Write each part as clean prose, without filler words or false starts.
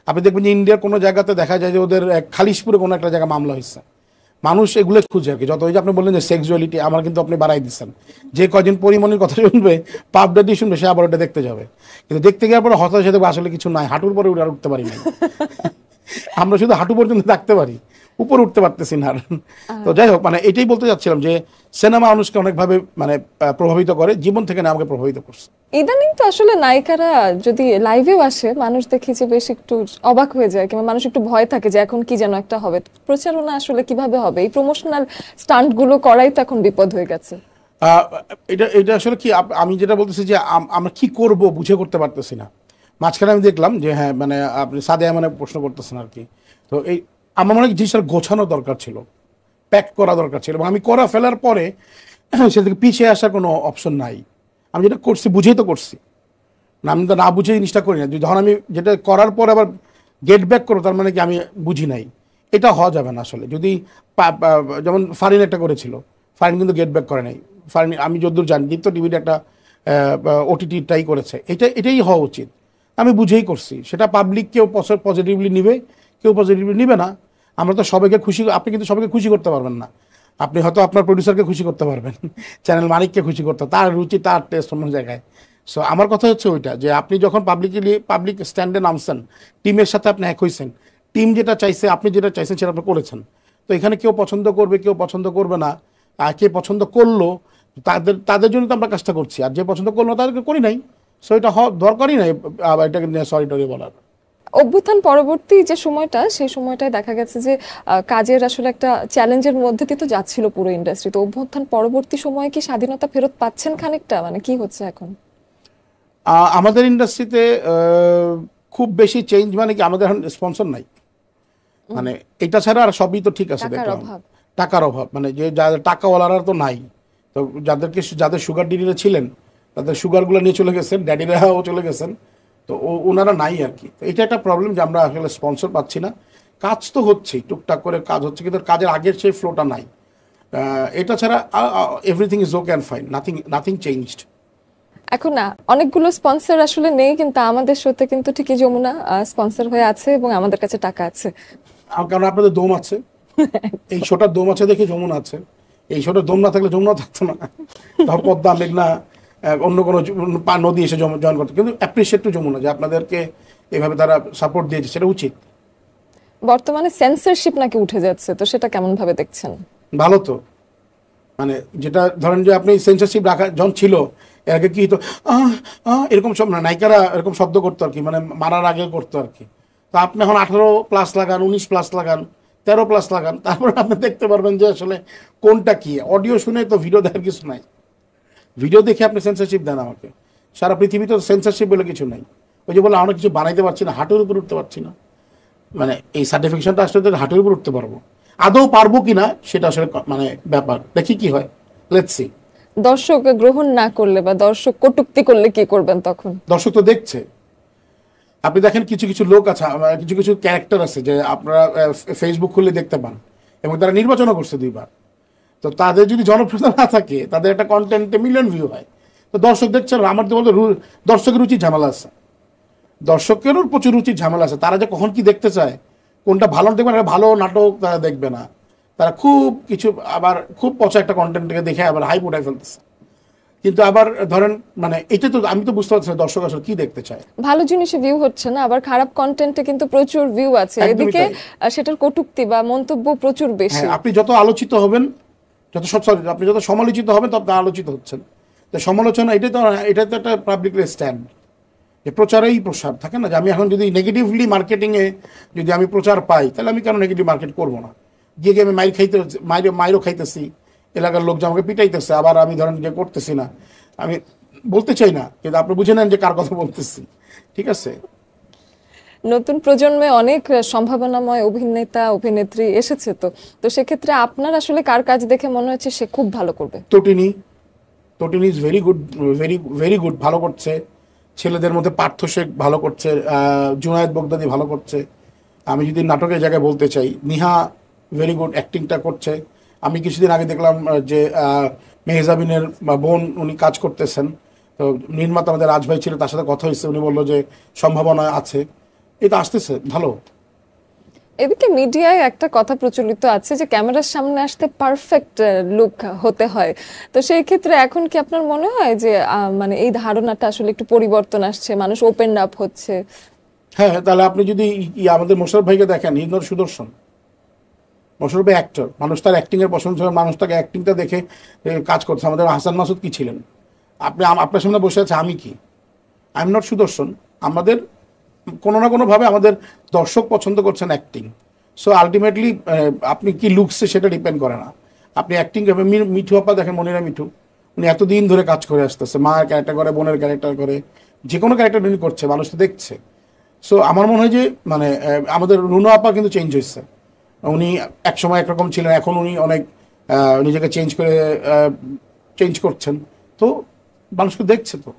আপনি দেখবেন যে ইন্ডিয়ার কোনো জায়গাতে দেখা যায় যে ওদের খালিশপুরে কোনো একটা জায়গায় মামলা হয়েছে, মানুষ এগুলো খুঁজে আর কি। যত ওই যে আপনি বললেন যে সেক্সুয়ালিটি, আমার কিন্তু আপনি বাড়াই দিচ্ছেন, যে কয়জন পরিমণির কথা শুনবে, পাবডা দিয়ে শুনবে, সে আবার ওটা দেখতে যাবে, কিন্তু দেখতে গিয়ে পরে হতাশ হতে আসলে কিছু নাই, হাঁটুর পরে উঠে আর উঠতে পারি না। আমরা শুধু হাঁটু পর্যন্ত থাকতে পারি, উপরে উঠতে পারতেছি না। তো যাই হোক, মানে এটাই বলতে চাচ্ছিলাম যে সিনেমা মানুষকে অনেকভাবে মানে প্রভাবিত করে, জীবন থেকে না আমাকে প্রভাবিত করছে। ইদানিং তো আসলে নায়িকারা যদি লাইভেও আসে, মানুষ দেখি যে বেশ একটু অবাক হয়ে যায়, কিংবা মানুষ একটু ভয় থাকে যে এখন কি যেন একটা হবে। প্রচারণা আসলে কিভাবে হবে? এই প্রমোশনাল স্টান্ট গুলো করাই তো এখন বিপদ হয়ে গেছে। এটা আসলে কি, আমি যেটা বলতেছি যে আমরা কি করব বুঝে করতে পারতেছি না। মাঝখানে আমি দেখলাম যে হ্যাঁ, মানে আপনি সাদে মানে প্রশ্ন করতেছেন আর কি। তো এই আমার মনে হয় জিনিসটা গোছানো দরকার ছিল, প্যাক করা দরকার ছিল, এবং আমি করা ফেলার পরে সে থেকে পিছিয়ে আসার কোনো অপশন নাই। আমি যেটা করছি বুঝেই তো করছি না, আমি তো না বুঝে জিনিসটা করি না। যখন আমি যেটা করার পর আবার গেট ব্যাক করবো, তার মানে কি আমি বুঝি নাই, এটা হওয়া যাবে না আসলে। যদি যেমন ফারিন একটা করেছিল, ফারিন কিন্তু গেট ব্যাক করে নাই। ফারিন আমি যতদূর জানি দীপ্ত টিভির একটা ওটিটি ট্রাই করেছে, এটাই হওয়া উচিত। আমি বুঝেই করছি, সেটা পাবলিক কেউ পজিটিভলি নিবে, কেউ পজিটিভলি নিবে না। আমরা তো সবাইকে খুশি, আপনি কিন্তু সবাইকে খুশি করতে পারবেন না। আপনি হয়তো আপনার প্রডিউসারকে খুশি করতে পারবেন, চ্যানেল মালিককে খুশি করতে, তার রুচি তার টেস্ট অন্য জায়গায়। সো আমার কথা হচ্ছে ওইটা, যে আপনি যখন পাবলিক স্ট্যান্ডে নামছেন, টিমের সাথে আপনি এক হয়েছেন, টিম যেটা চাইছে, আপনি যেটা চাইছেন সেটা আপনি করেছেন। তো এখানে কেউ পছন্দ করবে, কেউ পছন্দ করবে না, আর কে পছন্দ করলো তাদের জন্য তো আমরা কাজটা করছি, আর যে পছন্দ করলো তাদেরকে করি নাই। সো এটা দরকারই নাই এটাকে নিয়ে সরি টরি বলার। অভ্যুত্থান পরবর্তী যে সময়টা, সেই সময়টায় দেখা গেছে যে কাজের আসলে একটা চ্যালেঞ্জের মধ্যে দিয়ে তো যাচ্ছিল পুরো ইন্ডাস্ট্রি। তো অভ্যুত্থান পরবর্তী সময়ে কি স্বাধীনতা ফেরত পাচ্ছেন খানিকটা? মানে কি হচ্ছে এখন আমাদের ইন্ডাস্ট্রিতে? খুব বেশি চেঞ্জ মানে কি, আমাদের এখন স্পন্সর নাই, মানে এটা ছাড়া আর সবই তো ঠিক আছে। দেখলাম টাকার অভাব, মানে যে যাদের টাকাওয়ালারা তো নাই, তো যাদের সুগার ডিডিরা ছিলেন তাদের সুগারগুলো নিয়ে চলে গেছেন, ড্যাডিরাও চলে গেছেন, তো ওনারা নাই আর কি। তো এটা একটা প্রবলেম যে আমরা আসলে স্পন্সর পাচ্ছি না। কাজ তো হচ্ছে, টুকটাক করে কাজ হচ্ছে, কিন্তু কাজের আগের সেই ফ্লোটা নাই। এটা ছাড়া everything is okay and fine, nothing changed. এখন না অনেকগুলো স্পন্সর আসলে নেই, কিন্তু আমাদের শোতে কিন্তু ঠিকই যমুনা স্পন্সর হয়ে আছে এবং আমাদের কাছে টাকা আছে। কারণ আপনাদের দম আছে, এই শোটার দম আছে দেখে যমুনা আছে। এই শোটার দম না থাকলে যমুনা থাকতো না। ধর পদ্মা, মেঘনা, অন্য কোনো নদী এসে জয়েন করতো। কিন্তু অ্যাপ্রিসিয়েট টু যমুনা যে আপনাদেরকে এভাবে তারা সাপোর্ট দিয়েছে, সেটা উচিত। বর্তমানে সেন্সরশিপ নাকি উঠে যাচ্ছে, তো সেটা কেমন ভাবে দেখছেন? ভালো তো, মানে যেটা ধরেন যে আপনি সেন্সরশিপ রাখা যখন ছিল, এর আগে কি তো এরকম সব না, নায়িকারা এরকম শব্দ করতো আর কি, মানে মারার আগে করতো আর কি। তো আপনি এখন 18+ লাগান, 19+ লাগান, 13+ লাগান, তারপরে আপনি দেখতে পারবেন যে আসলে কোনটা কি। অডিও শুনে তো ভিডিও দেখার কিছু নাই, ভিডিও দেখে আপনি সেন্সরশিপ দেন আমাকে। সারা পৃথিবীতে সেন্সরশিপ বলে কিছু নাই। ওই যে বলে আমরা কিছু বানাইতে পারছি না, হাঁটুর উপর উঠতে পারছি না, মানে এই সার্টিফিকেশনটা আসলে হাঁটুর উপর উঠতে পারবো, আদৌ পারবো কিনা সেটা আসলে মানে ব্যাপার, দেখি কি হয়, লেটস সি। দর্শক গ্রহণ না করলে বা দর্শক কটূক্তি করলে কি করবেন তখন? দর্শক তো দেখছে। আপনি দেখেন কিছু কিছু লোক আছে, কিছু কিছু ক্যারেক্টার আছে যে আপনারা ফেসবুক খুললে দেখতে পান, এবং তারা নির্বাচনও করছে 2বার। তো তাদের যদি জনপ্রিয়তা না থাকে, তাদের একটা কন্টেন্টে মিলিয়ন ভিউ হয়, তো দর্শক দেখছে। আমার তো বলতে দর্শকের রুচি ঝামেলা আছে, দর্শকেরও প্রচুর রুচির ঝামেলা আছে। তারা যে কখন কি দেখতে চায়, কোনটা ভালো দেখবে না, ভালো নাটক তারা দেখবে না, তারা খুব কিছু আবার খুব পচা একটা কন্টেন্টকে দেখে আবার হাইপ উঠাই ফেলতেছে। কিন্তু আবার ধরেন মানে এটা তো আমি তো বুঝতে পারছি না দর্শক আসলে কি দেখতে চায়। ভালো জিনিসে ভিউ হচ্ছে না, আবার খারাপ কন্টেন্টে কিন্তু প্রচুর ভিউ আছে, এদিকে সেটার কটূক্তি বা মন্তব্য প্রচুর বেশি। আপনি যত আলোচিত হবেন, আপনি যত সমালোচিত হবেন তত আলোচিত হচ্ছেন। তো সমালোচনা এটা তো একটা পাবলিক স্ট্যান্ড, যে প্রচারেই প্রসার থাকে না। যে আমি এখন যদি নেগেটিভলি মার্কেটিংয়ে যদি আমি প্রচার পাই, তাহলে আমি কেন নেগেটিভ মার্কেট করবো না? গিয়ে আমি মাইরও খাইতেছি, এলাকার লোক যে আমাকে পিটাইতেছে, আবার আমি ধরেন যে করতেছি না, আমি বলতে চাই না, কিন্তু আপনি বুঝে নেন যে কার কথা বলতেছি। ঠিক আছে, নতুন প্রজন্মে অনেক সম্ভাবনাময় অভিনেতা অভিনেত্রী এসেছে, তো সেক্ষেত্রে আপনার আসলে কার কাজ দেখে মনে হচ্ছে সে খুব ভালো করবে? Tatini is very good, very good, ভালো করছে। ছেলেদের মধ্যে পার্থ শেখ ভালো করছে, জুনায়েদ বগদাদি ভালো করছে। আমি যদি নাটকের জায়গায় বলতে চাই, নিহা ভেরি গুড, অ্যাক্টিংটা করছে। আমি কিছুদিন আগে দেখলাম যে মেহজাবিনের বোন উনি কাজ করতেছেন, তো নির্মাতা আমাদের রাজভাই ছিল, তার সাথে কথা হয়েছে, উনি বললো যে সম্ভাবনা আছে। এটা আসতেছে ভালো। এদিকে মিডিয়ায় একটা কথা প্রচলিত আছে যে ক্যামেরার সামনে আসতে পারফেক্ট লুক হতে হয়, তো সেই ক্ষেত্রে এখন কি আপনার মনে হয় যে মানে এই ধারণাটা আসলে একটু পরিবর্তন আসছে, মানুষ ওপেন আপ হচ্ছে? হ্যাঁ, তাহলে আপনি যদি আমাদের মোশাররফ ভাইকে দেখেন, হিজ নট সুদর্শন। মোশাররফ ভাই অ্যাক্টর, মানুষ তার অ্যাক্টিং এর প্রশংসা, মানুষ তাকে অ্যাক্টিংটা দেখে কাজ করছে। আমাদের হাসান মাসুদ কি ছিলেন? আপনার সামনে বসে আছে, আমি কি? আই এম নট সুদর্শন। আমাদের কোনো না কোনোভাবে আমাদের দর্শক পছন্দ করছেন অ্যাক্টিং। সো আলটিমেটলি আপনি কি লুকসে সেটা ডিপেন্ড করে না। আপনি অ্যাক্টিং মিঠু আপা দেখেন, মনিরা মিঠু, উনি এতদিন ধরে কাজ করে আসতেছে, মায়ের ক্যারেক্টার করে, বোনের ক্যারেক্টার করে, যে কোনো ক্যারেক্টার উনি করছে, মানুষ তো দেখছে। সো আমার মনে হয় যে মানে আমাদের রুনা আপা কিন্তু চেঞ্জ হয়েছে। উনি এক সময় একরকম ছিলেন, এখন উনি অনেক নিজেকে চেঞ্জ করছেন। তো মানুষকে দেখছে, তো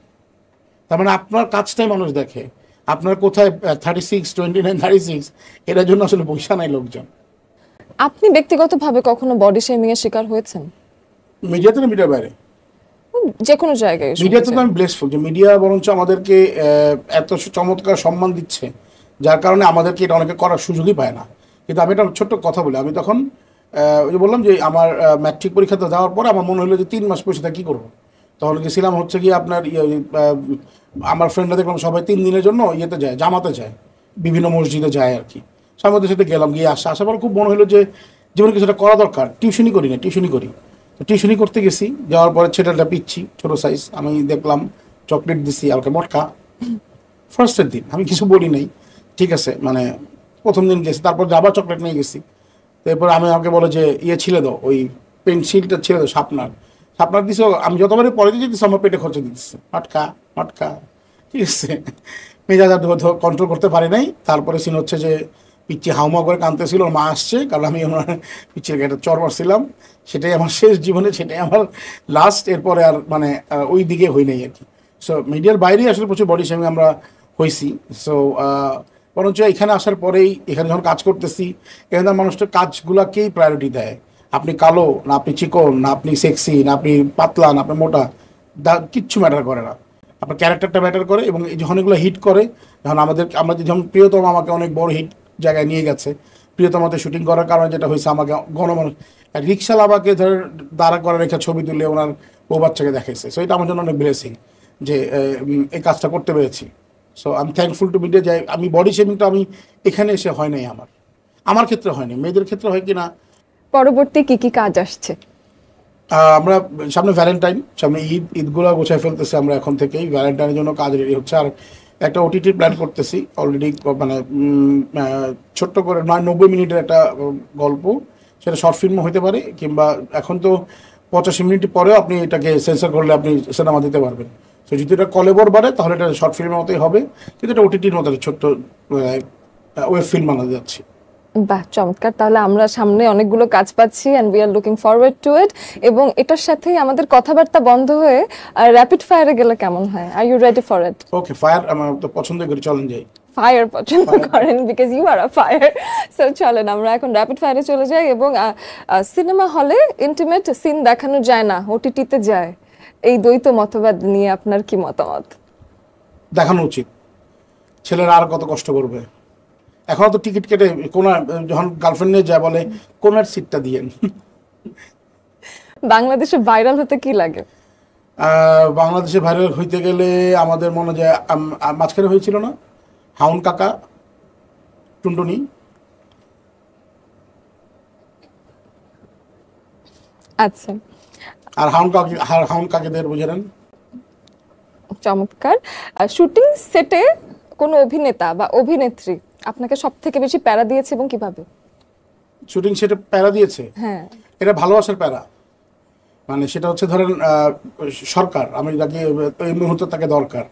তার মানে আপনার কাজটাই মানুষ দেখে। আপনার কোথায় 36, 29, 36 এটার জন্য আসলে পয়সা নাই লোকজন। আপনি ব্যক্তিগতভাবে কখনো বডি শেমিং এর শিকার হয়েছেন? মিডিয়াতে না মিডিয়ার বাইরে? যে কোনো জায়গায় মিডিয়াতে তো আমি ব্লেসফুল যে মিডিয়া বরঞ্চ আমাদেরকে এত চমৎকার সম্মান দিচ্ছে, যার কারণে আমাদেরকে এটা অনেকে করার সুযোগই পায় না। কিন্তু আমি একটা ছোট্ট কথা বলি, আমি তখন ওই যে বললাম যে আমার ম্যাট্রিক পরীক্ষাতে যাওয়ার পরে আমার মনে হলো যে 3 মাস পয়সা কী করবো। তখন গেছিলাম হচ্ছে কি আপনার আমার ফ্রেন্ডরা দেখলাম সবাই 3 দিনের জন্য ইয়েতে যায়, জামাতে যায়, বিভিন্ন মসজিদে যায় আর কি। আমাদের সাথে গেলাম, গিয়ে আসার পর খুব মনে হলো যে জীবনে কিছু একটা করা দরকার। টিউশনি করি না, টিউশনি করি। তো টিউশনি করতে গেছি, যাওয়ার পরে ছেলেটা পিচ্ছি, ছোটো সাইজ, আমি দেখলাম, চকলেট দিছি, হালকা মটকা। ফার্স্টের দিন আমি কিছু বলি নাই, ঠিক আছে, মানে প্রথম দিন গেছি, তারপর আবার চকলেট নিয়ে গেছি। তারপর আমাকে বলে যে ছেড়ে দাও, ওই পেন্সিলটা ছেড়ে দাও, শার্পনার দিছো। আমি যতবারই পরে দিচ্ছি আমার পেটে খরচে দিচ্ছে, মটকা মটকা, ঠিক আছে। মেজাজ কন্ট্রোল করতে পারি নাই। তারপরে সিন হচ্ছে যে পিচ্ছি হাউমা করে কাঁদতেছিল, মা আসছে, কারণ আমি ওনার পিচ্ছির একটা চর মারছিলাম। সেটাই আমার শেষ জীবনে, সেটাই আমার লাস্ট। এরপরে আর মানে ওই দিকে হই নাই আর কি। সো মিডিয়ার বাইরেই আসলে প্রচুর বডি শেমিং আমরা হয়েছি। সো বরঞ্চ এখানে আসার পরেই, এখানে যখন কাজ করতেছি, এখানে মানুষটা কাজগুলাকেই প্রায়োরিটি দেয়। আপনি কালো না, আপনি চিকন না, আপনি সেক্সি না, আপনি পাতলা না, আপনি মোটা, কিচ্ছু ম্যাটার করে না। আপনার ক্যারেক্টারটা ম্যাটার করে। এবং যখন এগুলো হিট করে, যখন আমরা যেমন প্রিয়তম আমাকে অনেক বড় হিট জায়গায় নিয়ে গেছে, প্রিয়তমাতে শুটিং করার কারণে যেটা হয়েছে, আমাকে গণমানুষ রিক্সাওয়ালা আমাকে দাঁড়া করে রেখে ছবি তুলে ওনার বউ বাচ্চাকে দেখাইছে। সো এটা আমার জন্য অনেক ব্লেসিং যে এই কাজটা করতে পেরেছি। So I am thankful to media যে আমি বডি শেমিংটা আমি এখানে এসে হয় নাই, আমার ক্ষেত্রে হয়নি, মেয়েদের ক্ষেত্রে হয় কিনা। পরবর্তী কি কি কাজ আসছে? আমরা সামনে ভ্যালেন্টাইন, সামনে ঈদগুলো গোছায় ফেলতেছি আমরা এখন থেকেই। ভ্যালেন্টাইনের জন্য কাজ রেডি হচ্ছে। আর একটা ওটিটি প্ল্যান করতেছি অলরেডি, মানে ছোট্ট করে 90 মিনিটের একটা গল্প। সেটা শর্ট ফিল্মও হতে পারে, কিংবা এখন তো 85 মিনিট পরেও আপনি এটাকে সেন্সর করলে আপনি সিনেমা দিতে পারবেন। তো যদি এটা কলেবর বাড়ে তাহলে এটা শর্ট ফিল্মের মতোই হবে, কিন্তু এটা ওটিটির মতো ছোট্ট ওয়েব ফিল্ম বানাতে যাচ্ছি। বাহ, চমৎকার। তাহলে আমরা সামনে অনেকগুলো কাজ পাচ্ছি and we are looking forward to it. এবং এটার সাথেই আমাদের কথাবার্তা বন্ধ হয়ে র্যাপিড ফায়ারে গেলে কেমন হয়? Are you ready for it? Okay, fire আমার তো পছন্দ করি, চলেন যাই। ফায়ার পছন্দ করেন, because you are a fire. So চলেন আমরা এখন র্যাপিড ফায়ারে চলে যাই। এবং সিনেমা হলে ইন্টিমেট সিন দেখানো যায় না, ওটিটিতে যায়, এই দ্বৈত মতবাদ নিয়ে আপনার কি মতামত? দেখানো উচিত। ছেলেরা আর কত কষ্ট করবে? এখন তো টিকিট কেটে যখন গার্লফ্রেন্ড নিয়ে যায় বলে কোনার সিটটা দিয়েন। বাংলাদেশে ভাইরাল হতে কি লাগে? বাংলাদেশে ভাইরাল হইতে গেলে আমাদের মনে যায় মাঝখানে হয়েছিল না হাউন কাকা, টুনটুনি। আচ্ছা, আর হাউন কাকেদের বুঝে নেন। চমৎকার। শুটিং সেটে কোন অভিনেতা বা অভিনেত্রী আপনাকে সব থেকে বেশি প্যারা দিয়েছে এবং কিভাবে? শুটিং সেটে প্যারা দিয়েছে? হ্যাঁ, এটা ভালোবাসার প্যারা। মানে সেটা হচ্ছে ধরেন সরকার, আমি যাকে এই মুহূর্তে তাকে দরকার,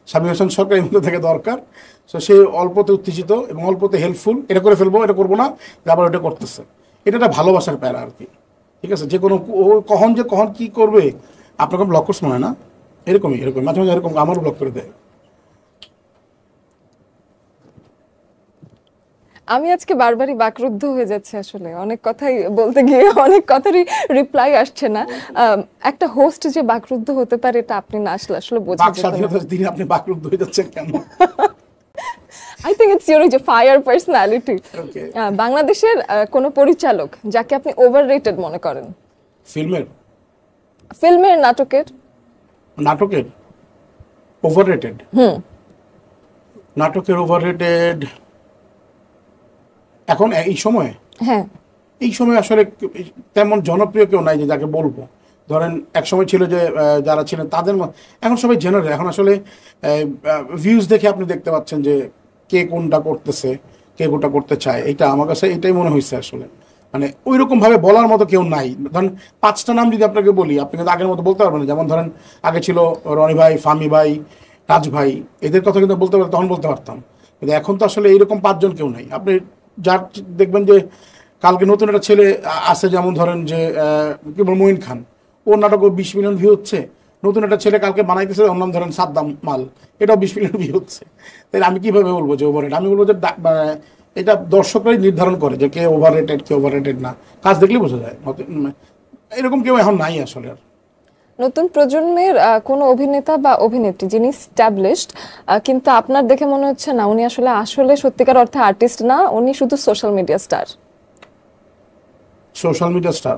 স্বামী হাসান সরকার এই মুহূর্তে তাকে দরকার। তো সে অল্পতে উত্তেজিত এবং অল্পতে হেল্পফুল, এটা করে ফেলবো, এটা করবো না, আবার ওটা করতেছে। এটা একটা ভালোবাসার প্যারা আর কি, ঠিক আছে। যে কোনো কখন কি করবে, আপনাকে ব্লক করছে মনে হয় না, এরকমই মাঝে মাঝে এরকম আমারও ব্লক করে দেয়। আমি আজকে বারবারই বাকরুদ্ধ হয়ে যাচ্ছে, আসলে অনেক কথাই বলতে গিয়ে অনেক কথারই রিপ্লাই আসছে না। একটা হোস্ট যে বাকরুদ্ধ হতে পারে এটা আপনি না আসলে বোঝা যেত না। স্বাধীনতার দিনে আপনি বাকরুদ্ধ হয়ে যাচ্ছেন কেন? আই থিঙ্ক ইটস ইউর যে ফায়ার পার্সোনালিটি। Okay. বাংলাদেশের কোনো পরিচালক যাকে আপনি ওভাররেটেড মনে করেন? ফিল্মের, নাটকের ওভাররেটেড? নাটকের ওভাররেটেড এখন এই সময়ে? হ্যাঁ, এই সময় আসলে তেমন জনপ্রিয় কেউ নাই যে যাকে বলবো। ধরেন এক সময় ছিল যে যারা ছিলেন তাদের এখন সবাই জেনারেল। এখন আসলে ভিউজ দেখে আপনি দেখতে পাচ্ছেন যে কে কোনটা করতেছে, কে কোনটা করতে চায়। এটা আমার কাছে এটাই মনে হয়েছে আসলে, মানে ওই রকম ভাবে বলার মতো কেউ নাই। ধরেন 5টা নাম যদি আপনাকে বলি, আপনি কিন্তু আগের মতো বলতে পারবেন না। যেমন ধরেন আগে ছিল রনি ভাই, ফামি ভাই, রাজ ভাই, এদের কথা কিন্তু বলতে তখন বলতে পারতাম। কিন্তু এখন তো আসলে এইরকম 5জন কেউ নাই। আপনি যার দেখবেন যে কালকে নতুন একটা ছেলে আছে, যেমন ধরেন যে কি বল, মঈন খান, ওর নাটকও 20 মিলিয়ন ভিউ হচ্ছে। নতুন একটা ছেলে কালকে বানাইতেছে, ওর নাম ধরেন সাদ্দাম মাল, এটাও 20 মিলিয়ন ভিউ হচ্ছে। তাই আমি কিভাবে বলবো যে ওভাররেট? আমি বলবো যে এটা দর্শকরাই নির্ধারণ করে যে কে ওভাররেটেড, কে ওভাররেটেড না। কাজ দেখলেই বোঝা যায়। এরকম কেউ এখন নাই আসলে আর। নতুন প্রজন্মের কোনো অভিনেতা বা অভিনেত্রী যিনি স্ট্যাবলিশড, কিন্তু আপনার দেখে মনে হচ্ছে না উনি আসলে সত্যিকার অর্থে আর্টিস্ট না, উনি শুধু social media star? Social media star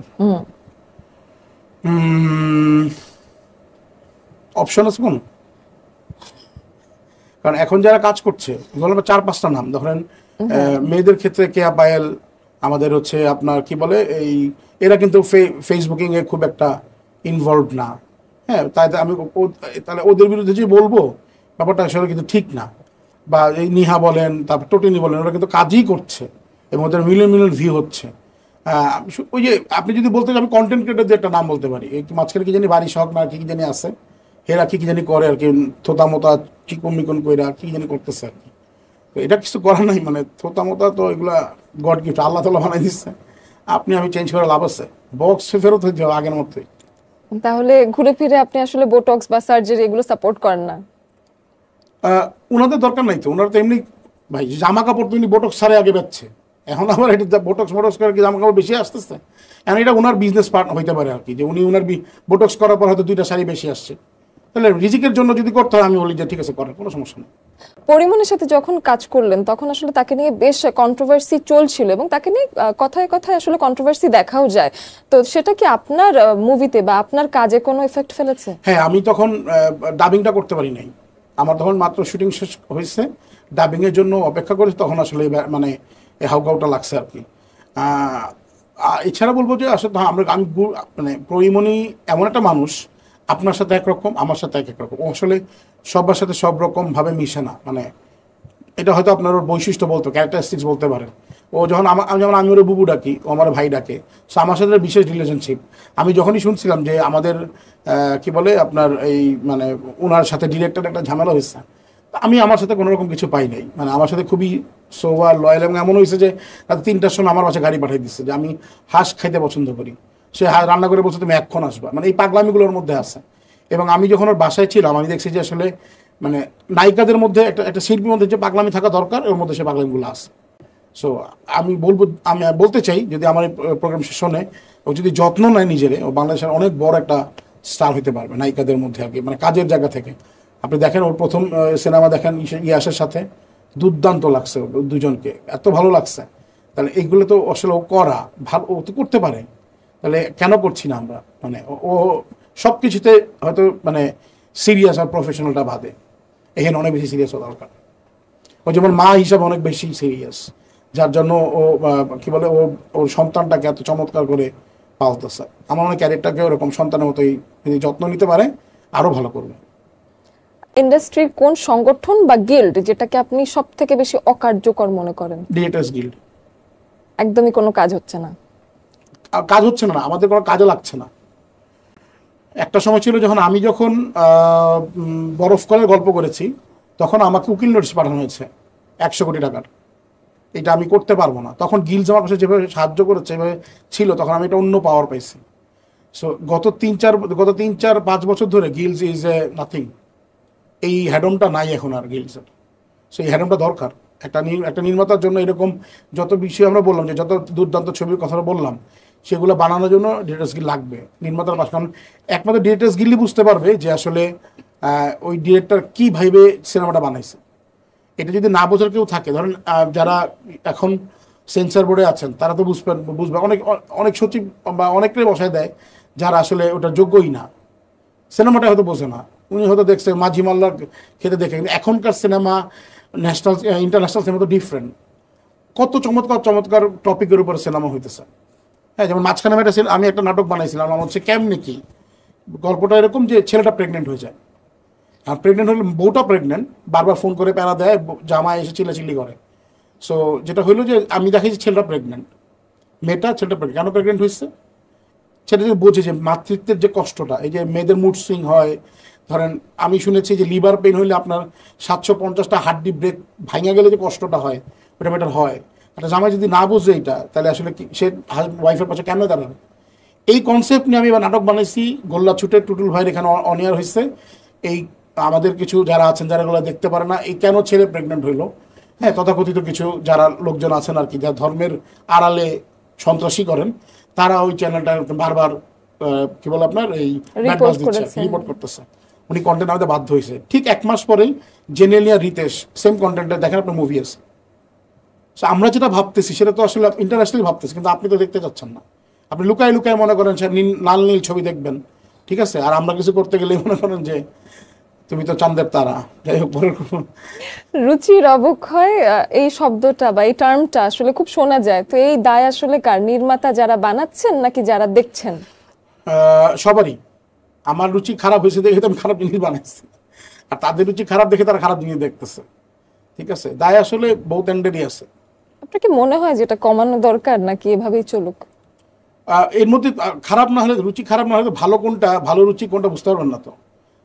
option আছে কোন? কারণ এখন যারা কাজ করছে ধরেন 4-5টা নাম ধরেন। মেয়েদের ক্ষেত্রে কেয়া পায়েল, আমাদের হচ্ছে আপনার কি বলে এই, এরা কিন্তু ফেসবুকিং এ খুব একটা ইনভলভ না। হ্যাঁ, তাই আমি তাহলে ওদের বিরুদ্ধে যে বলবো ব্যাপারটা আসলে কিন্তু ঠিক না। বা এই নিহা বলেন, তারপর টোটিনি বলেন, ওরা কিন্তু কাজই করছে এবং ওদের মিলিয়ন মিলিয়ন ভিউ হচ্ছে। ওই যে আপনি যদি বলতে আমি কন্টেন্ট ক্রিয়েটরদের একটা নাম বলতে পারি, একটু মাঝখানে কি জানি বাড়ি শখ না কি জানি আছে, হেরা কি জানি করে আর কি, থোতা মোতা চিকন মিকন কইরা কি জানি করতেছে আর কি। তো এটা কিছু করার নাই, মানে থোতা মোতা তো এগুলা গড গিফট, আল্লাহ তাআলা বানাই দিচ্ছে। আপনি আমি চেঞ্জ করে লাভ আছে? বক্স ফেরত হইতে হবে আগের মতোই। তাহলে ঘুরে ফিরে আপনি আসলে বোটক্স বা সার্জারি এগুলো সাপোর্ট করেন না? ওনাদের দরকার নাই তো, ওনারা তো এমনি ভাই জামা কাপড় তো উনি বোটক্স ছাড়ে আগে বেচছে। এখন আবার এটা বোটক্স করে কি জামা কাপড় বেশি আসতেছে? এখন এটা ওনার বিজনেস পার্ট হইতে পারে আর কি, যে উনি ওনার বোটক্স করার পর হয়তো 2টা শাড়ি বেশি আসছে। তাহলে রিজিকের জন্য যদি করতে হয় আমি বলি যে ঠিক আছে করেন, কোনো সমস্যা নেই। পরিমণের সাথে যখন কাজ করলেন তখন আসলে তাকে নিয়ে বেশ কন্ট্রোভার্সি চলছিল এবং তাকে নিয়ে কথায় কথায় আসলে কন্ট্রোভার্সি দেখাও যায়। তো সেটা কি আপনার মুভিতে বা আপনার কাজে কোনো এফেক্ট ফেলেছে? হ্যাঁ, আমি তখন ডাবিংটা করতে পারি নাই। আমার তখন মাত্র শুটিং শেষ হয়েছে, ডাবিং এর জন্য অপেক্ষা করেছি, তখন আসলে মানে হাউকাউটা লাগছে আর কি। এছাড়া বলবো যে আসলে আমি মানে পরিমণি এমন একটা মানুষ, আপনার সাথে একরকম, আমার সাথে এক রকম। ও আসলে সবার সাথে সব রকম ভাবে মিশে না, মানে এটা হয়তো আপনার ওর বৈশিষ্ট্য বলতো, ক্যারেক্টারিস্টিক্স বলতে পারেন। ও যখন যেমন আমি ওর বুবু ডাকি, ও আমার ভাই ডাকে, সো আমার সাথে বিশেষ রিলেশনশিপ। আমি যখনই শুনছিলাম যে আমাদের কি বলে আপনার এই মানে ওনার সাথে ডিরেক্টর একটা ঝামেলা হয়েছে, আমি আমার সাথে কোনো রকম কিছু পাই নাই। মানে আমার সাথে খুবই সোভার লয়াল, এবং এমন হয়েছে যে রাত 3টার সময় আমার বাসায় গাড়ি পাঠিয়ে দিচ্ছে যে আমি হাঁস খাইতে পছন্দ করি, সে রান্না করে বলছে তুমি এখন আসবা। মানে এই পাগলামিগুলোর মধ্যে আছে। এবং আমি যখন ওর বাসায় ছিলাম আমি দেখছি যে আসলে মানে নায়িকাদের মধ্যে একটা শিল্পীর মধ্যে যে পাগলামি থাকা দরকার, ওর মধ্যে সে পাগলামিগুলো আছে। সো আমি বলতে চাই, যদি আমার এই প্রোগ্রাম শোনে, ও যদি যত্ন নেয় নিজেরে, ও বাংলাদেশের অনেক বড় একটা স্টার হতে পারবে নায়িকাদের মধ্যে আর কি, মানে কাজের জায়গা থেকে। আপনি দেখেন ওর প্রথম সিনেমা দেখেন ইয়াসের সাথে, দুর্দান্ত লাগছে দুজনকে, এত ভালো লাগছে। তাহলে এইগুলো তো আসলে ও করা ভালো, ও তো করতে পারে, তাহলে কেন করছি না আমরা? মানে ও সব কিছুতে হয়তো মানে সিরিয়াস আর প্রফেশনালটা বাদে এখানে অনেক বেশি সিরিয়াস হওয়া দরকার। ও যেমন মা হিসাবে অনেক বেশি সিরিয়াস, যার জন্য ও কি বলে ওর সন্তানটাকে এত চমৎকার করে পালতেছে। আমার মনে ক্যারেক্টারকে ওরকম সন্তানের মতোই যদি যত্ন নিতে পারে আরো ভালো করবে। ইন্ডাস্ট্রির কোন সংগঠন বা গিল্ড যেটাকে আপনি সব থেকে বেশি অকার্যকর মনে করেন? Directors guild. একদমই কোনো কাজ হচ্ছে না? কাজ হচ্ছে না, আমাদের কোনো কাজে লাগছে না। একটা সময় ছিল আমি যখন বরফ কলের গল্প করেছি, তখন আমাকে উকিল নোটিশ পাঠানো হয়েছে 100 কোটি টাকার। এটা আমি করতে পারবো না। তখন গিলস আমার পাশে যেভাবে সাহায্য করেছে, যেভাবে ছিল, তখন আমি এটা অন্য পাওয়ার পাইছি। সো গত 3-4-5 বছর ধরে গিলস ইজ এ নাথিং। এই হ্যাডমটা নাই এখন আর গিলসের। সো এই হ্যাডমটা দরকার একটা নির্মাতার জন্য। এরকম যত বিষয় আমরা বললাম, যে যত দুর্দান্ত ছবির কথাটা বললাম, সেগুলো বানানোর জন্য ডিরেক্টরস গিল্ড লাগবে নির্মাতার পাশে। কারণ একমাত্র ডিরেক্টরস গিল্ডই বুঝতে পারবে যে আসলে ওই ডিরেক্টর কী ভাবে সিনেমাটা বানাইছে। এটা যদি না বোঝার কেউ থাকে, ধরেন যারা এখন সেন্সর বোর্ডে আছেন তারা তো বুঝবে অনেক অনেক সচিব বা অনেকটাই বসায় দেয় যারা আসলে ওটা যোগ্যই না, সিনেমাটা হয়তো বোঝে না, উনি হয়তো দেখছে মাঝি মাল্লার খেতে দেখে। কিন্তু এখনকার সিনেমা ন্যাশনাল ইন্টারন্যাশনাল সিনেমা তো ডিফারেন্ট, কত চমৎকার চমৎকার টপিকের উপরে সিনেমা হইতেছে। হ্যাঁ, যেমন মাঝখানে আমি একটা নাটক বানাইছিলাম, আমার হচ্ছে কেমনে কি, গল্পটা এরকম যে ছেলেটা প্রেগনেন্ট হয়ে যায়, আর প্রেগনেন্ট হলে বউটা প্রেগনেন্ট, বারবার ফোন করে প্যারা দেয়, জামাই এসে চিল্লাচিল্লি করে। সো যেটা হইলো যে আমি দেখি যে ছেলেটা প্রেগনেন্ট, ছেলেটা প্রেগনেন্ট কেন প্রেগনেন্ট হয়েছে, সেটা যে বোঝে যে মাতৃত্বের যে কষ্টটা, এই যে মেয়েদের মুড সুইং হয়, ধরেন আমি শুনেছি যে লিভার পেইন হইলে আপনার 750টা হাড্ডি ব্রেক ভাঙা গেলে যে কষ্টটা হয় ওটা মেটার হয়। একটা জামাই যদি না বোঝে এটা, তাহলে আসলে সে ওয়াইফের পাশে কেন দাঁড়াবে। এই কনসেপ্ট নিয়ে আমি এবার নাটক বানাইছি, গোল্লা ছুটে, টুটুল ভাইয়ের এখানে অনিয়ার হয়েছে। এই আমাদের কিছু যারা আছেন যারা এগুলো দেখতে পারে না, এই কেন ছেলে প্রেগনেন্ট হইলো, হ্যাঁ, তথাকথিত কিছু যারা লোকজন আছেন আর কি, যারা ধর্মের আড়ালে সন্ত্রাসী করেন, তারা ওই চ্যানেলটা বারবার কি বলে আপনার এই রিপোর্ট করতেছে। উনি কন্টেন্ট আমাদের বাধ্য হয়েছে। ঠিক 1 মাস পরেই জেনেলিয়া রিতেশ সেম কন্টেন্টে দেখেন আপনার মুভি আছে। আমরা যেটা ভাবতেছি সেটা তো আসলে ইন্টারন্যাশনালি ভাবতেছি, কিন্তু আপনি তো দেখতে চাচ্ছেন না। আপনি লুকায় লুকায় মনে করেন লাল নীল ছবি দেখবেন, ঠিক আছে, আর আমরা কিছু করতে গেলে মনে করেন যে তুমি তো চাঁদের তারা। যাই হোক, রুচির অবক্ষয় এই শব্দটা বা এই টার্মটা আসলে খুব শোনা যায়, তো এই দায় আসলে কার, নির্মাতা যারা বানাচ্ছেন নাকি যারা দেখছেন? সবারই। আমার রুচি খারাপ হয়েছে দেখে তো আমি খারাপ জিনিস বানাইছি, আর তাদের রুচি খারাপ দেখে তারা খারাপ জিনিস দেখতেছে, ঠিক আছে। দায় আসলে বহুত এন্ডেরই আছে। আপনার কি মনে হয় যেটা কমানো দরকার নাকি এভাবেই চলুক? এর মধ্যে খারাপ না হলে, রুচি খারাপ না হলে ভালো কোনটা, ভালো রুচি কোনটা বুঝতে পারবেন না তো।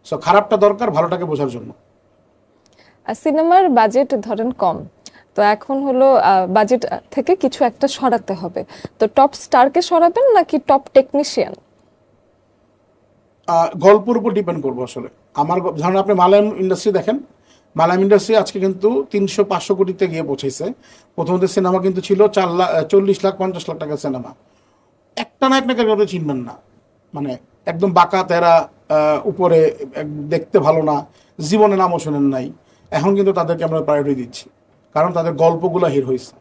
সো খারাপটা দরকার ভালোটাকে বোঝার জন্য। সিনেমার বাজেট ধরেন কম, তো এখন হলো বাজেট থেকে কিছু একটা সরাতে হবে, তো টপ স্টারকে সরাবেন নাকি টপ টেকনিশিয়ান? গল্পের উপর ডিপেন্ড করবো আসলে। আমার ধরেন আপনি মালায়াম ইন্ডাস্ট্রি দেখেন, মালায়াম ইন্ডাস্ট্রি আজকে কিন্তু 300-500 কোটিতে গিয়ে পৌঁছেছে। প্রথমত সিনেমা কিন্তু ছিল 40 লাখ 50 লাখ টাকার সিনেমা। একটা না একটা কারণে চিনবেন না, মানে একদম বাঁকা তেরা, উপরে দেখতে ভালো না, জীবনে নামও শোনেন নাই। এখন কিন্তু তাদেরকে আমরা প্রায়োরিটি দিচ্ছি, কারণ তাদের গল্পগুলো হিট হয়েছে।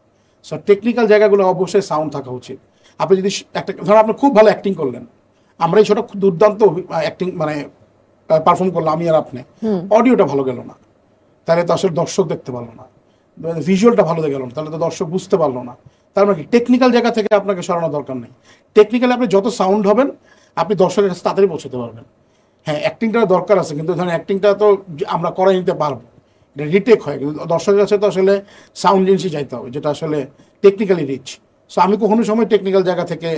সো টেকনিক্যাল জায়গাগুলো অবশ্যই সাউন্ড থাকা উচিত। আপনি যদি একটা ধরুন আপনি খুব ভালো অ্যাক্টিং করলেন, আমরা এই ছোট দুর্দান্ত অ্যাক্টিং মানে পারফর্ম করলাম আমি আর আপনি, অডিওটা ভালো গেল না, তাহলে তো আসলে দর্শক দেখতে পারলো না। ভিজুয়ালটা ভালো গেল না, তাহলে তো দর্শক বুঝতে পারলো না। তার মানে কি টেকনিক্যাল জায়গা থেকে আপনাকে সরানোর দরকার নেই। টেকনিক্যালি আপনি যত সাউন্ড হবেন আপনি দর্শকের কাছে তাড়াতাড়ি পৌঁছতে পারবেন। হ্যাঁ, অ্যাক্টিংটা দরকার আছে, কিন্তু ধরেন অ্যাক্টিংটা তো আমরা করাই নিতে পারবো, এটা রিটেক হয়, কিন্তু দর্শকের কাছে তো আসলে সাউন্ড জিনিসই চাইতে হবে যেটা আসলে টেকনিক্যালি রিচ। সো আমি কখনো সময় টেকনিক্যাল জায়গা থেকে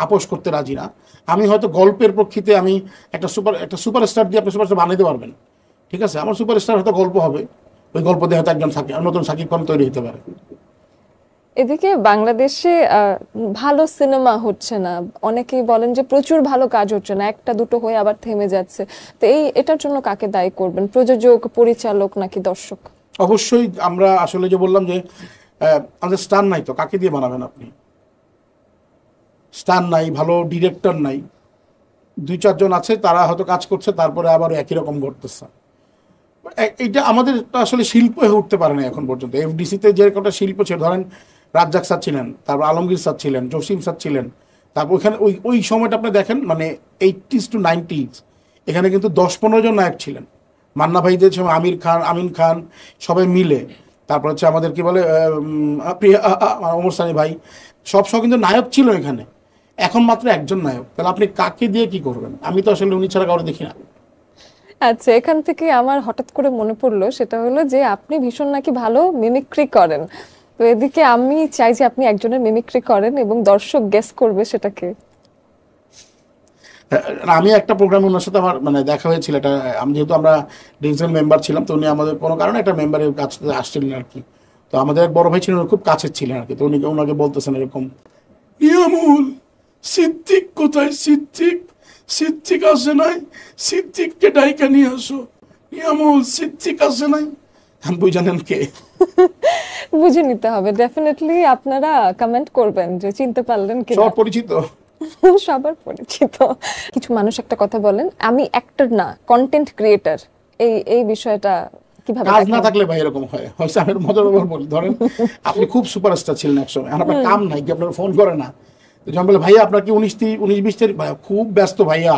আপোষ করতে রাজি না। আমি হয়তো গল্পের প্রেক্ষিতে আমি একটা সুপারস্টার দিয়ে আপনি সুপারস্টার বানাইতে পারবেন, ঠিক আছে, আমার সুপারস্টার হয়তো গল্প হবে, ওই গল্প দিয়ে হয়তো একজন নতুন সাকিব খান তৈরি হতে পারে। এদিকে বাংলাদেশে ভালো সিনেমা হচ্ছে না, অনেকেই বলেন যে প্রচুর ভালো কাজ হচ্ছে না, একটা দুটো হয়ে আবার থেমে যাচ্ছে, তো এটার জন্য কাকে দায়ী করবেন, প্রযোজক, পরিচালক নাকি দর্শক? অবশ্যই আমরা আসলে যে বললাম যে আমাদের স্টার নাই, তো কাকে দিয়ে বানাবেন আপনি? স্টার নাই, ভালো ডিরেক্টর নাই, 2-4 জন আছে তারা হয়তো কাজ করছে, তারপরে আবার একই রকম ঘটতেছে। এইটা আমাদের আসলে শিল্প হয়ে উঠতে পারে না এখন পর্যন্ত। এফডিসিতে যে একটা শিল্প ছিল, ধরেন রাজ্জাক স্যার ছিলেন, তারপর আলমগীর স্যার ছিলেন, জসিম স্যার ছিলেন, তারপর ওইখানে ওই সময়টা আপনি দেখেন, মানে 80s to 90s এখানে কিন্তু 10-15 জন নায়ক ছিলেন। মান্না ভাইদের সময় আমিন খান সবাই মিলে, তারপর হচ্ছে আমাদের কি বলে ওমর সানি ভাই, সব কিন্তু নায়ক ছিল এখানে। এখন মাত্র একজন নায়ক, তাহলে আপনি কাকে দিয়ে কি করবেন? আমি তো আসলে উনি ছাড়া কারো দেখি না। আচ্ছা, এখান থেকে আমার হঠাৎ করে মনে পড়লো, সেটা হলো যে আপনি ভীষণ নাকি ভালো মিমিক্রি করেন, তো এদিকে আমি চাই যে আপনি একজনের মিমিক্রি করেন এবং দর্শক গেস করবে সেটাকে। আমি একটা প্রোগ্রামে ওনার সাথে আমার মানে দেখা হয়েছিল, এটা আমি যেহেতু আমরা ডিভিশন মেম্বার ছিলাম, তো উনি আমাদের কোনো কারণে একটা মেম্বারের কাছে আসছিলেন আর কি। তো আমাদের এক বড় ভাই ছিলেন, খুব কাছের ছিলেন আর কি। তো ওনাকে বলতেছেন এরকম, নিয়ামুল সিদ্দিক কোথায়, সিদ্দিক আসে নাই, সিদ্দিককে ডাইকা নিয়ে আসো, নিয়ামুল সিদ্দিক আসে নাই। আমি জানেন কে? বুঝে নিতে হবে, ডেফিনেটলি আপনারা কমেন্ট করবেন যে চিনতে পারলেন কি। সব পরিচিত, সবার পরিচিত। কিছু মানুষ একটা কথা বলেন, আমি অ্যাক্টর না, কন্টেন্ট ক্রিয়েটর, এই বিষয়টা কিভাবে কাজ না দেখেন? থাকলে ভাই এরকম হয় হয়তো আমি মজার ব্যাপার বলি, ধরেন আপনি খুব সুপারস্টার ছিলেন একসময়, এখন আপনার কাম নাই, কি আপনার ফোন করে না, তো যখন বলে ভাইয়া আপনার কি 19-20 তারিখ, ভাইয়া খুব ব্যস্ত ভাইয়া,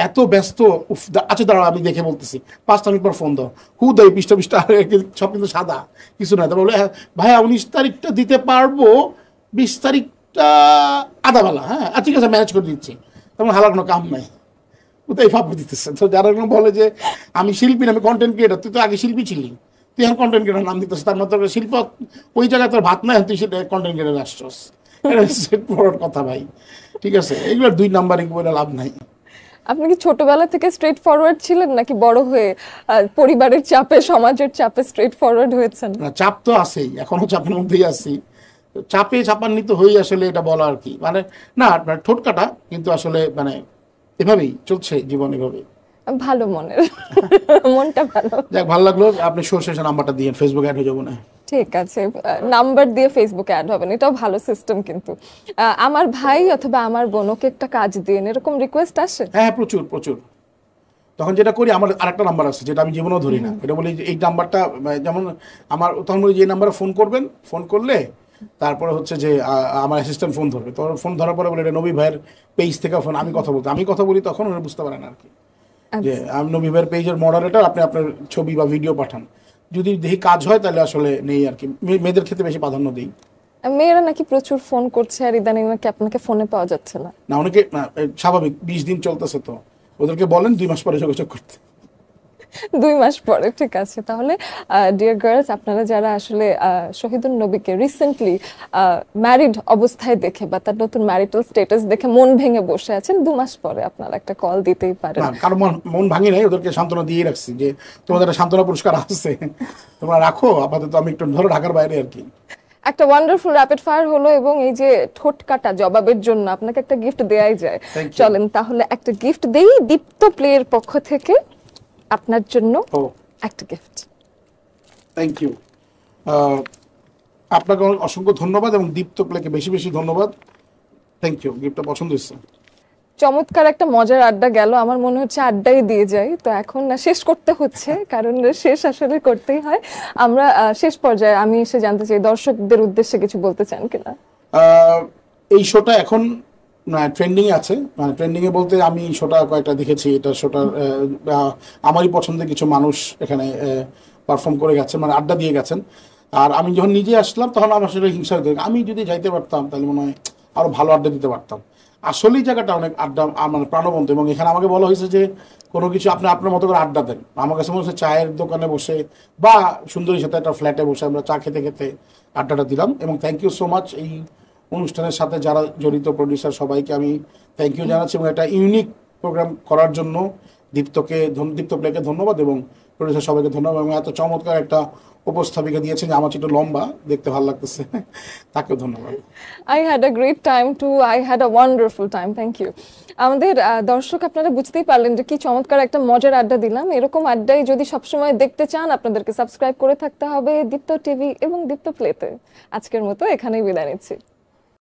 এত ব্যস্ত, উফ, আচ্ছা দাঁড়াও আমি দেখে বলতেছি, 5 মিনিট পর ফোন দাও, হু দেয় পৃষ্ঠা পৃষ্ঠা সব কিন্তু সাদা কিছু না, তারপর বলে হ্যাঁ, ভাইয়া 19 তারিখটা দিতে পারবো, 20 তারিখটা আধাবেলা, হ্যাঁ আচ্ছা ঠিক আছে ম্যানেজ করে দিচ্ছি, তেমন হালার কোনো কাম নাই, ওটাই ভাব দিতেছে। তো যারা এরকম বলে যে আমি শিল্পী না, আমি কন্টেন্ট ক্রিয়েটার, তুই তো আগে শিল্পী ছিলি, তুই এখন কন্টেন্ট ক্রিয়েটার নাম দিতেছিস, তার মধ্যে শিল্প ওই জায়গায় তোর ভাত নাই, তুই সেটা কন্টেন্ট ক্রিয়েটার আসছস, এটা কথা ভাই, ঠিক আছে, এগুলো 2 নাম্বারিং বলে লাভ নাই। আপনি কি ছোটবেলা থেকে স্ট্রেট ফরওয়ার্ড ছিলেন নাকি বড় হয়ে পরিবারের চাপে সমাজের চাপে স্ট্রেট ফরওয়ার্ড হয়েছেন? না, চাপ তো আছেই, এখনো চাপের মধ্যেই আছি, তো চাপে চাপান্বিত হই আসলে, এটা বলা আর কি, মানে না আপনার ঠোঁট কাটা, কিন্তু আসলে মানে এভাবেই চলছে জীবন, এভাবেই। ভালো মনের, মনটা ভালো। যাক, ভালো লাগলো, আপনি শেষে নাম্বারটা দিয়ে ফেসবুকে অ্যাড হয়ে যাবো না। ঠিক আছে, নাম্বার দিয়ে ফেসবুকে অ্যাড হবেন, এটাও ভালো সিস্টেম। কিন্তু আমার ভাই অথবা আমার বোনকে একটা কাজ দিন, এরকম রিকোয়েস্ট আসে? হ্যাঁ হ্যাঁ, প্রচুর প্রচুর। তখন যেটা করি, আমার আরেকটা নাম্বার আছে যেটা আমি জীবনেও ধরি না, এটা বলি যে এই নাম্বারটা, যেমন আমার তখন বলি যে এই নাম্বারে ফোন করবেন, ফোন করলে তারপরে হচ্ছে যে আমার অ্যাসিস্ট্যান্ট ফোন ধরবে, তো ফোন ধরার পরে বলে এটা নবী ভাইয়ের পেজ থেকে ফোন, আমি কথা বলি তখন ওরা বুঝতে পারে না আর কি, যে আমি নবী ভাইয়ের পেজের মডারেটর, আপনি আপনার ছবি বা ভিডিও পাঠান, যদি দেখি কাজ হয় তাহলে আসলে নেই আর কি, মেয়েদের ক্ষেত্রে বেশি প্রাধান্য দিই। মেয়েরা নাকি প্রচুর ফোন করছে আর ইদানিং নাকি আপনাকে ফোনে পাওয়া যাচ্ছে না। না, অনেকে স্বাভাবিক, 20 দিন চলতেছে, তো ওদেরকে বলেন 2 মাস পরে যোগাযোগ করতে। 2 মাস পরে, ঠিক আছে। তাহলে ডিয়ার গার্লস, আপনারা যারা আসলে শহীদুল নবীকে রিসেন্টলি ম্যারিড অবস্থায় দেখে বা তার নতুন ম্যারিটাল স্ট্যাটাস দেখে মন ভেঙে বসে আছেন, 2 মাস পরে আপনারা একটা কল দিতেই পারেন। না, কারো মন ভাঙি নাই, ওদেরকে সান্ত্বনা দিয়ে রাখছি যে তোমাদের একটা সান্ত্বনা পুরস্কার আছে, তোমরা রাখো আপাতত, আমি একটু ধরো ঢাকার বাইরে আর কি। একটা ওয়ান্ডারফুল র্যাপিড ফায়ার হলো, এবং এই যে ঠোঁট কাটা জবাবের জন্য আপনাকে একটা গিফট দেয়াই যায়। Thank you. চলেন তাহলে একটা গিফট দেই দীপ্ত প্লেয়ের পক্ষ থেকে আপনার জন্য একটা গিফট। থ্যাংক ইউ, আপনাকে অসংখ্য ধন্যবাদ, এবং দীপ্ত প্লেকে বেশি বেশি ধন্যবাদ। থ্যাংক ইউ, গিফটটা পছন্দ হয়েছে। চমৎকার একটা মজার আড্ডা গেল, আমার মনে হচ্ছে আড্ডাই দিয়ে যাই, তো এখন না শেষ করতে হচ্ছে, কারণ শেষ আসলে করতেই হয়। আমরা শেষ পর্যায়ে আমি এসে জানতে চাই, দর্শকদের উদ্দেশ্যে কিছু বলতে চান কিনা? এই শোটা এখন ট্রেন্ডিং এ আছে, মানে ট্রেন্ডিং এ বলতে আমি শোটা কয়েকটা দেখেছি, এটা শোটার আমারই পছন্দের কিছু মানুষ এখানে পারফর্ম করে গেছেন, মানে আড্ডা দিয়ে গেছেন। আর আমি যখন নিজে আসলাম তখন আমার আসলে হিংসা হতে, আমি যদি যাইতে পারতাম তাহলে মনে হয় আরো ভালো আড্ডা দিতে পারতাম। আসলেই জায়গাটা অনেক আড্ডা, মানে প্রাণবন্ত, এবং এখানে আমাকে বলা হয়েছে যে কোনো কিছু আপনি আপনার মতো করে আড্ডা দেন। আমার কাছে মনে হচ্ছে চায়ের দোকানে বসে বা সুন্দরীর সাথে একটা ফ্ল্যাটে বসে আমরা চা খেতে খেতে আড্ডাটা দিলাম। এবং থ্যাংক ইউ সো মাচ এই অনুষ্ঠানের সাথে যারা জড়িত, প্রডিউসার সবাইকে আমি থ্যাংক ইউ জানাচ্ছি, এবং একটা ইউনিক প্রোগ্রাম করার জন্য দীপ্ত প্লেকে ধন্যবাদ, এবং প্রডিউসার সবাইকে ধন্যবাদ, এবং এত চমৎকার একটা উপস্থাপিকা দিয়েছেন যে আমার একটু লম্বা, দেখতে ভালো লাগতেছে, তাকেও ধন্যবাদ। I had a great time too. I had a wonderful time. Thank you. আমাদের দর্শক, আপনারা বুঝতেই পারলেন যে কি চমৎকার একটা মজার আড্ডা দিলাম। এরকম আড্ডাই যদি সবসময় দেখতে চান, আপনাদেরকে সাবস্ক্রাইব করে থাকতে হবে দীপ্ত টিভি এবং দীপ্ত প্লেতে। আজকের মতো এখানেই বিদায় নিচ্ছি।